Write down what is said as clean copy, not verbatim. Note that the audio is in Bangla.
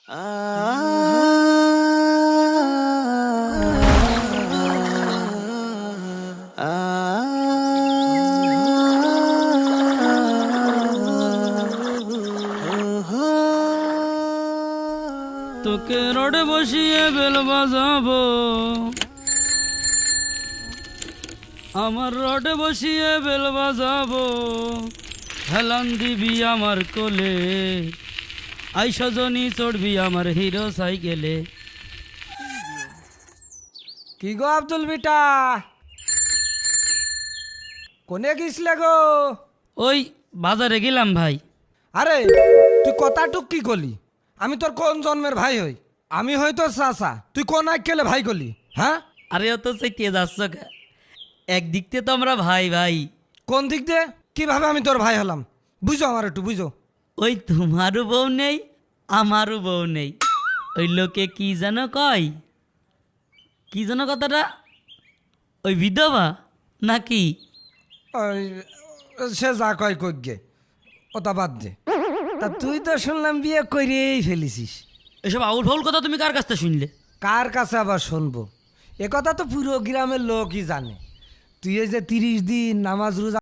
তোকে রোডে বসিয়ে বেল বাজাবো, আমার রোডে বসিয়ে বেল বাজাবো, হেলান দিবি আমার কোলে, আই সজনী চড়বি আমার হিরো সাইকেলে। কি গো আব্দুল বিটা, কোনে গেছিলে গো? ওই বাজারে গেলাম ভাই। আরে তুই কথাটুক কি করলি? আমি তোর কোন জন্মের ভাই হই? আমি হই তোর চাচা, তুই কোন আইকেলে ভাই করলি? হ্যাঁ, আরে অত চাইতে যাচ্ছ কে? একদিক থেকে তো আমরা ভাই ভাই। কোন দিক দিয়ে কিভাবে আমি তোর ভাই হলাম? বুঝো, আমার একটু বুঝো। ওই তোমারও বউ নেই আমারও বউ নেই, ওই লোকে কি যেন কয়, কি যেন কথাটা, ওই বিধবা নাকি? ওই, সে যা কয় কই গে, ওটা বাদ দে। তা তুই তো শুনলাম বিয়ে করেই ফেলিছিস। এসব আউল ফাউল কথা তুমি কার কাছ থেকে শুনলে? কার কাছে আবার শুনবো? এ কথা তো পুরো গ্রামের লোকই জানে। তুই এই যে 30 দিন নামাজ রোজা